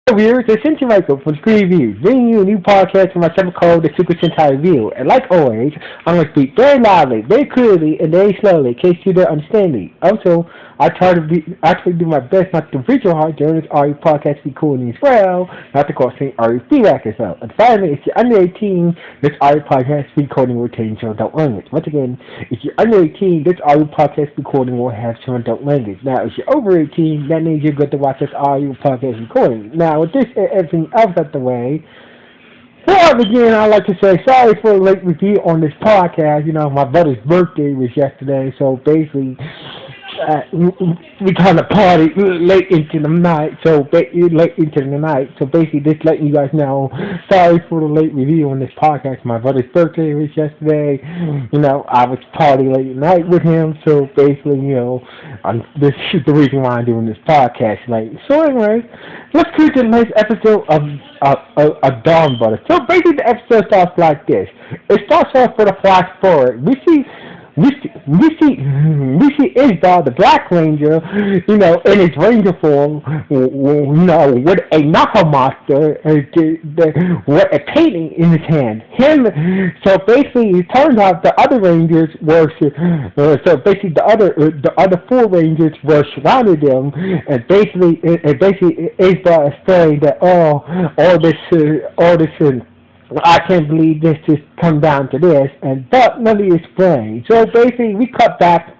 Hello viewers, it's Sentai Michael from Screen Reviews, bringing you a new podcast from my channel called The Super Sentai Review. And like always, I'm going to speak very loudly, very clearly, and very slowly in case you don't understand me. Also, I try to do my best not to visual hard during this RE podcast recording as well, not to cause any RE feedback as well. And finally, if you're under 18, this RE podcast recording will contain some adult language. Once again, if you're under 18, this RE podcast recording will have some adult language. Now, if you're over 18, that means you're good to watch this RE podcast recording. Now, with this and everything else out the way, before I begin, I'd like to say sorry for the late review on this podcast. You know, my brother's birthday was yesterday, so basically, we kind of partied late into the night. So basically, just letting you guys know, sorry for the late review on this podcast. My brother's birthday was yesterday. You know, I was partying late at night with him. So basically, this is the reason why I'm doing this podcast late. So anyway, let's get to the next episode of Donbrothers. So basically, the episode starts like this. It starts off with a flash forward. We see Isbal, the Black Ranger, in his Ranger form, with a knuckle monster, with a painting in his hand. So basically, it turns out the other Rangers were, the other four Rangers were surrounded them, and basically, Isbal is saying that, all this, I can't believe this just come down to this, but let me explain. So basically, we cut back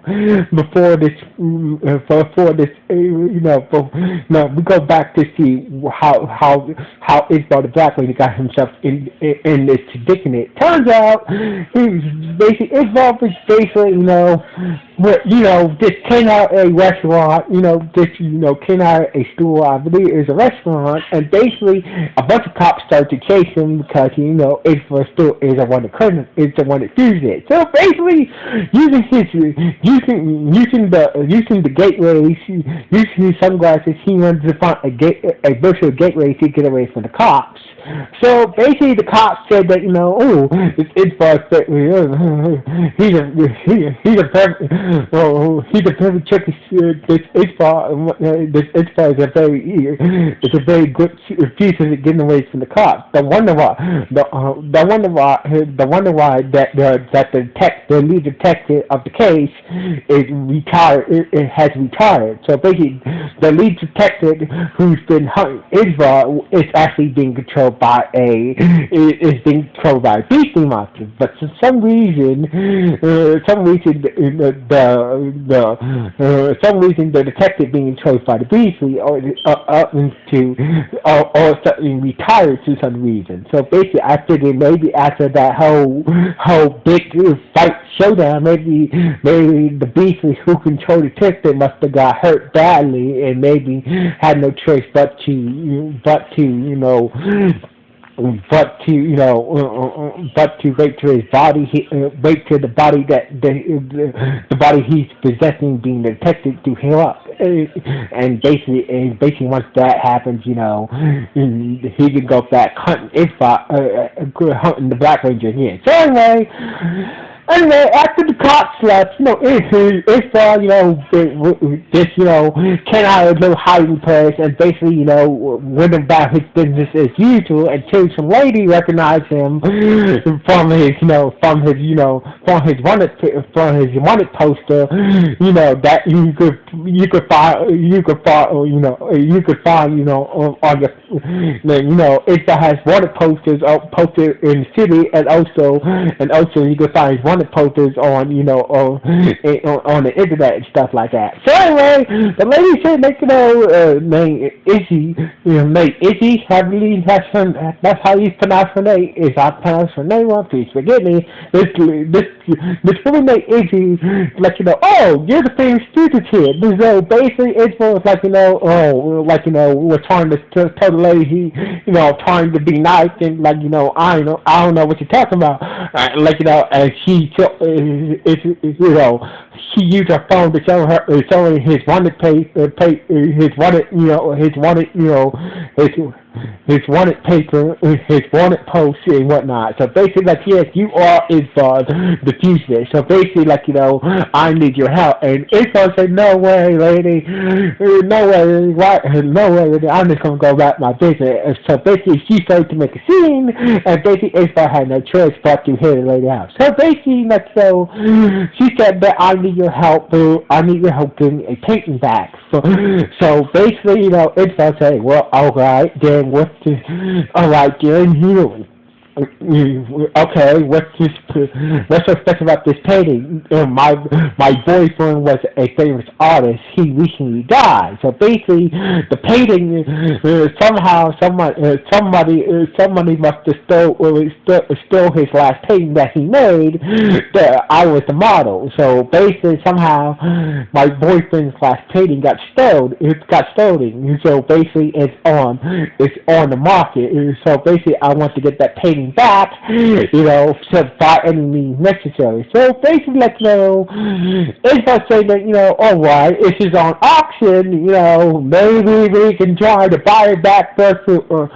before this, we go back to see how Isbal the Black Lady got himself in this predicament. Turns out, Isbal was just came out a restaurant, came out a store, I believe it was a restaurant, and basically a bunch of cops started to chase him because Isbal still is the one that does it. So basically, using the gateways, using his sunglasses, he wanted to find a virtual gateway to get away from the cops. So basically, the cops said that it's Isbal. He's a perfect trick. This Isbal is a very good piece of getting away from the cops. The wonder why that the lead detective of the case is retired. It has retired. So basically, the lead detective who's been hunting Isbal is actually being controlled by a beastie monster. But for some reason, the detective being controlled by the beastie or suddenly retired for some reason. So basically, I figured maybe after that whole big fight showdown, maybe the beastie who controlled the detective must have got hurt badly and maybe had no choice but to wait till his body, wait till the body the body he's possessing being detected to heal up, and basically once that happens, he can go back hunting hunting the Black Ranger again. So anyway, after the cops left, Isbal, came out of a little hiding place and basically, went about his business as usual until some lady recognized him from his wanted poster, that you could find, on the, Isbal has wanted posters posted in the city, and also you could find his wanted posters on the internet and stuff like that. So anyway, the lady said name Izzy, I believe that's how you pronounce her name. If I pronounce her name wrong, please forgive me. This woman named Izzy, you're the famous fugitive. So basically it's we're trying to tell the lady trying to be nice and I don't know what you're talking about. And she used her phone to show his wanted his wanted paper, his wanted post and whatnot. So basically, like, yes, you are Isbard, the fugitive. So basically, like, I need your help. And Isbard said, no way, lady, no way, why, no way, lady, I'm just gonna go about my business. And so basically, she started to make a scene, and basically, Isbard had no choice but to hit the lady out. So basically, like, so she said that I need your help, I need your help getting a painting back. So basically, Isbard said, well, alright, then what's this? Alright, then okay, what's so special about this painting? My boyfriend was a famous artist. He recently died. So basically, the painting somehow somebody must have stole his last painting that he made. That I was the model. So basically, somehow my boyfriend's last painting got stolen. It got stolen. So basically, it's on the market. So basically, I want to get that painting back, so by any means necessary. So basically, like, it's not saying that, alright, if it's on auction, maybe we can try to buy it back first, or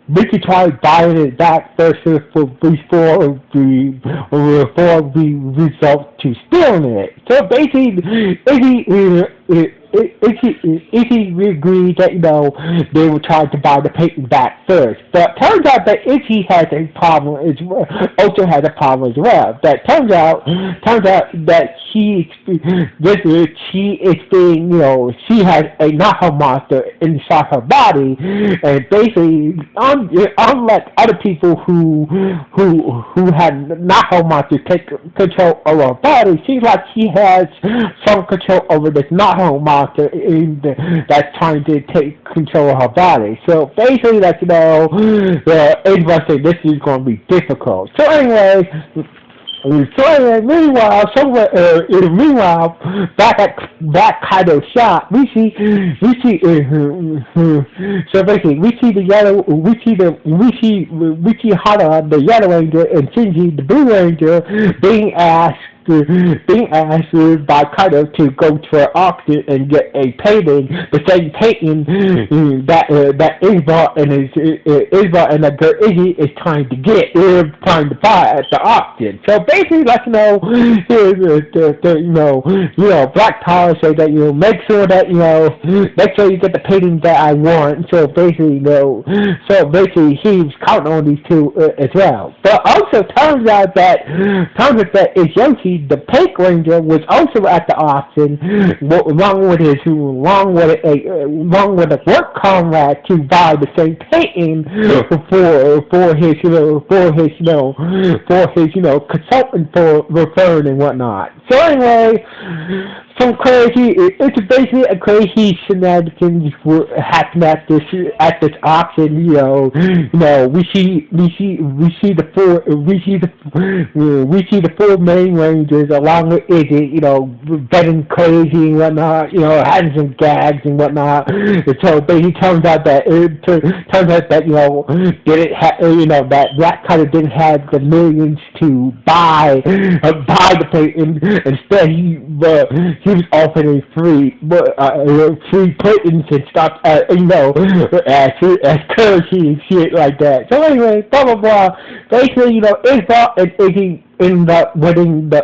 we could try buying it back first before we result to stealing it. So basically, if he agreed that they were trying to buy the painting back first, but turns out that Itchy has a problem as well. Also has a problem as well. That turns out that she is being, she has a Naho monster inside her body, and basically, unlike other people who had Naho monsters take control over her body, seems like she has some control over this Naho monster that's trying to take control of her body. So basically, that's everybody say this is going to be difficult. So anyway, meanwhile, back Kaido shop, we see, so basically, we see Hana, the Yellow Ranger, and Shinji, the Blue Ranger, being asked by Kaido to go to an auction and get a painting, the same painting that Isbard and the girl Iggy is trying to buy at the auction. So basically, like, Black Tar say that make sure you get the painting that I want. So basically, he was counting on these two as well. But also turns out that it's Yoshi, the Pink Ranger, was also at the auction, along with a work comrade to buy the same painting for his consultant for referring and whatnot. So anyway, it's basically a crazy shenanigans happening at this auction. We see the four main rangers along with Iggy, betting crazy and whatnot, having some gags and whatnot. So basically, turns out that that Black Cutter didn't have the millions to buy the painting. Instead, he was offering free paintings and stuff, as currency and shit like that. So anyway, blah blah blah. Basically, Isbard and Iggy ended up winning the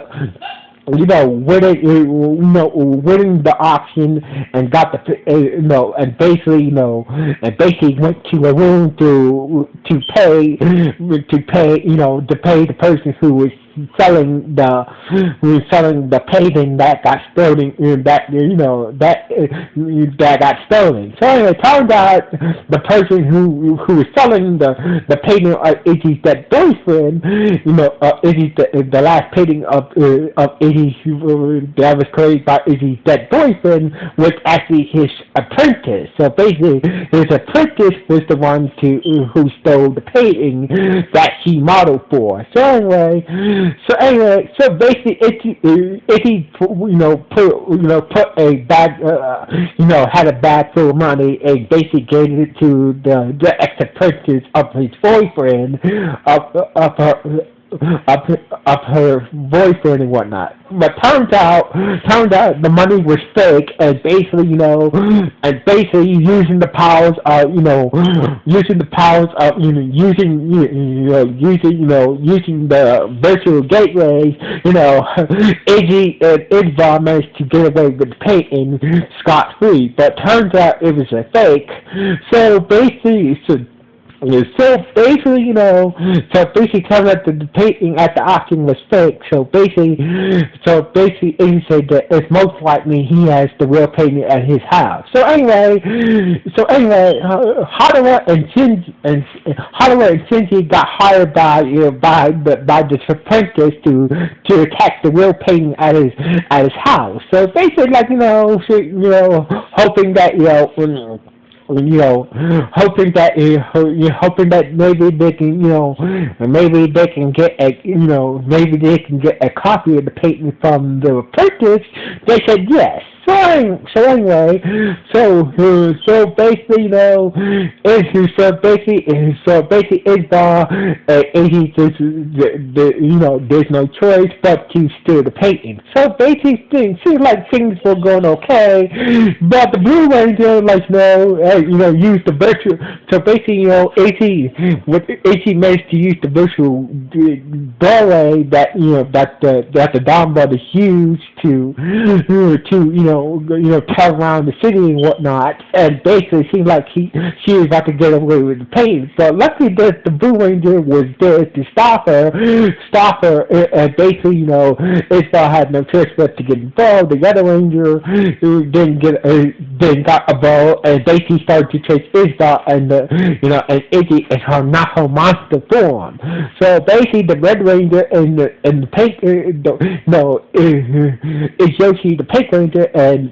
auction and got the and basically went to a room to pay the person who was selling the painting that got stolen, that got stolen. So anyway, it turns out the person who was selling the painting of Iggy's dead boyfriend, the last painting of Iggy that was created by Iggy's dead boyfriend, was actually his apprentice. So basically, his apprentice was the one who stole the painting that he modeled for. So basically, if he put a bag, had a bag full of money and basically gave it to the ex-apprentice of his boyfriend, up up her boyfriend and whatnot. But turns out the money was fake, and basically, using the powers of, using the powers of, using the virtual gateways, Iggy and Isbar managed to get away with the painting scot free. But turns out it was a fake. So basically, so basically, coming up to the painting at the auction was fake. So basically, he said that it's most likely he has the real painting at his house. So anyway, Haruo and Shinji got hired by the apprentice to attack the real painting at his house. So basically, hoping that hoping that maybe they can get a copy of the painting from the apprentice. They said yes. So basically, Isbar, there's no choice but to steal the painting. So basically, it seems like things were going okay, but the Blue Ranger, used the virtual. So basically, AC managed to use the virtual doorway that the Donbrothers used to turn around the city and whatnot, and basically it seemed like she was about to get away with the pain. But luckily, the Blue Ranger was there to stop her, and basically, Isabel had no choice but to get involved. The other Ranger then got involved, and basically started to chase Isabel and Iggy in her Naho monster form. So basically, the Red Ranger and the Pink, is Yoshi the Pink Ranger, and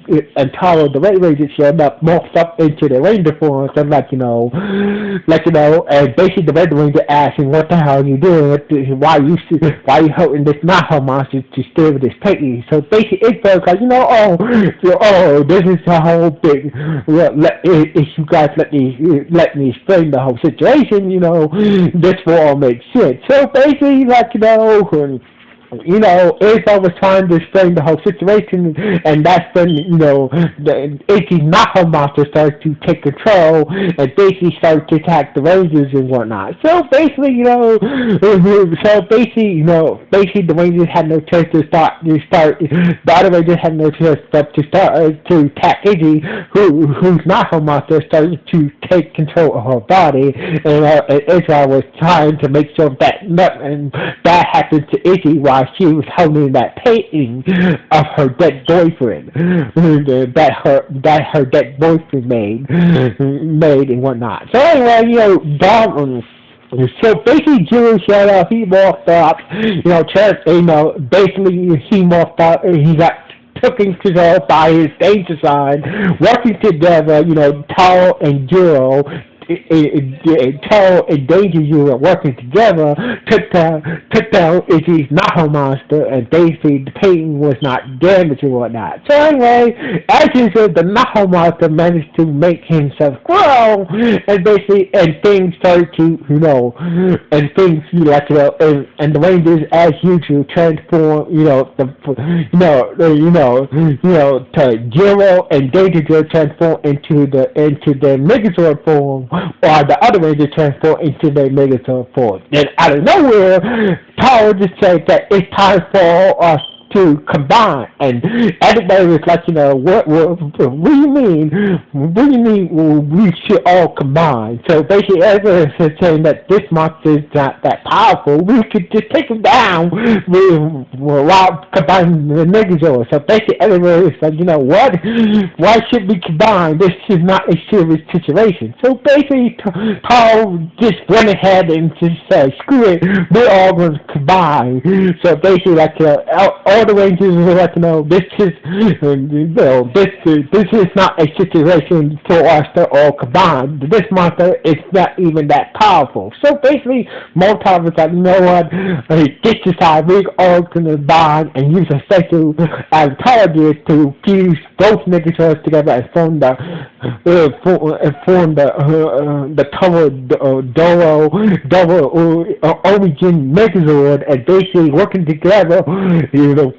Taro the Red Ranger showed up, morphed up into the Ranger form, and and basically the Red Ranger asked him, "What the hell are you doing? Why are you holding this Naho monster to steal this painting?" So basically it felt like, this is the whole thing. Well, if you guys let me explain the whole situation, this will all make sense. So basically, Isabel was trying to explain the whole situation, and that's when, the Iggy Naho monster started to take control, and basically started to attack the Rangers and whatnot. So basically, basically the Rangers had no choice the other Rangers had no choice but to attack Iggy, whose Naho monster started to take control of her body, and Isabel was trying to make sure that nothing bad happened to Iggy while she was holding that painting of her dead boyfriend that her dead boyfriend made and whatnot. So anyway, so basically, Jiro showed up. He morphed up. Basically he morphed up. He got taken control by his danger sign, working together. Taro and Jiro. Taro and Danger Zero working together took down Iggy's Naho monster, and basically the painting was not damaged or whatnot. So anyway, as usual, the Naho monster managed to make himself grow, and basically, and things started to, and things, and the Rangers as usual transform, to Zero and Danger Zero transform into the Megazord form, or the other Rangers transform into their Megazord form. Then out of nowhere, Power just said that it's time for us to combine, and everybody was like, what do you mean? What do you mean we should all combine? So basically, everyone is saying that this monster is not that powerful. We could just take him down while combining the Megazord. So basically, everyone is like, what? Why should we combine? This is not a serious situation. So basically, Paul just went ahead and just said, screw it, we're all going to combine. So basically, all the Rangers would like to know this is, this is not a situation for us to all combine. This monster is not even that powerful. So basically, Molotov was like, you know what? This is how we all gonna bond and use a special Avataro to fuse both Megazords together and form the Tower Doro Origin Megazord, and basically working together,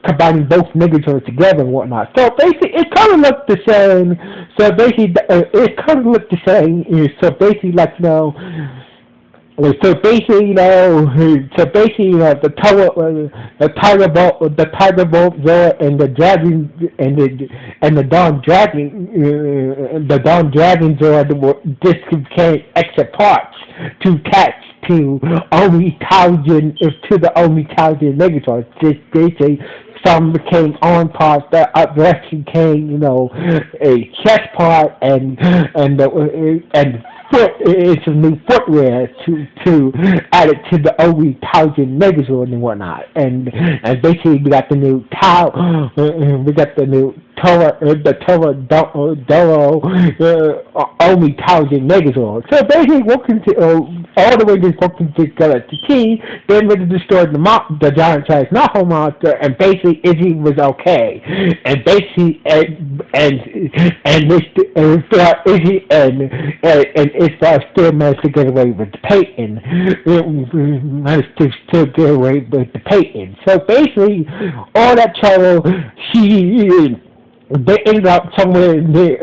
combining both Megazords together and whatnot. So basically, it kind of looked the same. So basically, it kind of looked the same. So basically, like the Tiger Bolt there, and the Dragon, and the Dawn Dragon Zord, this became extra parts to attach to the only Thousand Megazords. This basically some became arm parts, the rest became, a chest part, and foot, it's a new footwear to add it to the only Thousand Megazord and whatnot, and basically we got the new Doro only Thousand Megazord. So basically working all the Rangers working together to team, then ready to destroy the giant sized Naho monster, and basically Izzy was okay, and basically Izzy and Istar still managed to get away with the Peyton. Managed to still get away with the Peyton. So basically, all that trouble, they ended up somewhere near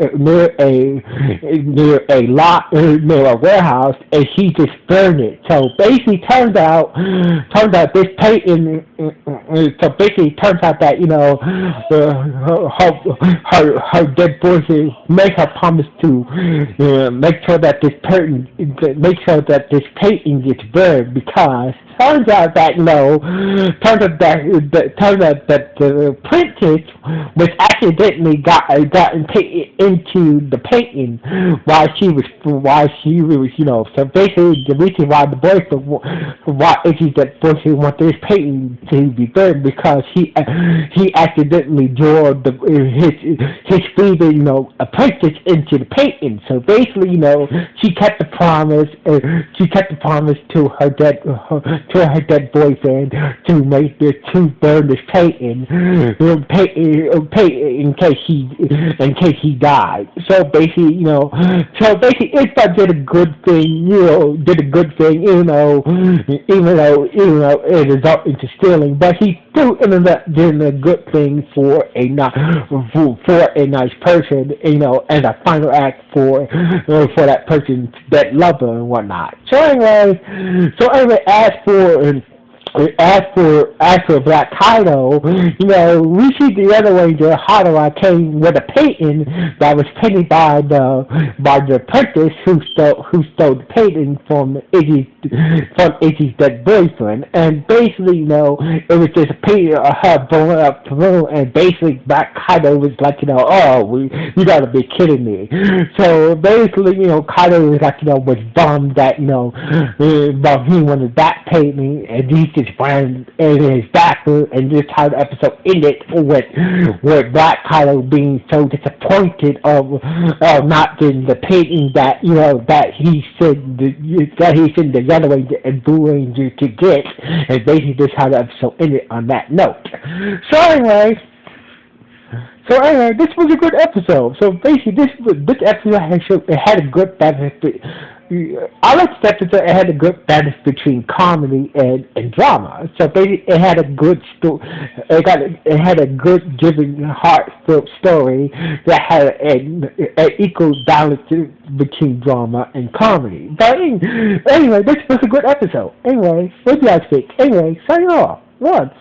a warehouse, and he just burned it. So basically, turns out this Peyton. So basically, turns out that her dead boyfriend made her promise to make sure that this Peyton gets burned, because turns out that the princess was accidentally gotten into the Peyton while she was so basically the reason why Izzy's that boyfriend wanted this Peyton to be burned, because he accidentally drew his breathing a princess into the Peyton. So basically she kept the promise to her dead boyfriend to burn this Peyton in case he died. So basically Ispa did a good thing, even though it resulted into stealing, but he still ended up doing a good thing for a nice person, as a final act for that person, that lover and whatnot. So anyway, as for Black Kaido, we see the other Ranger Hadara came with a Peyton that was painted by the apprentice who stole the Peyton from Izzy's dead boyfriend, and basically it was just a Peyton of her blowing up the room, and basically Black Kaido was like, you gotta be kidding me. So basically Kaido was like, was bummed that but he wanted that Peyton, and he just ran in his backer, and just how the episode ended with Black Kaido being so disappointed of not getting the Peyton that he said the other way and Blue Ranger to get, and basically just how the episode ended on that note. So anyway, this was a good episode. So basically, this episode had a good balance. I liked this episode. It had a good balance between comedy and drama. So basically, it had a good It had a good, giving, heartfelt story that had an equal balance between drama and comedy. But anyway, this was a good episode. Anyway, what do you guys think? Anyway, signing off. Once.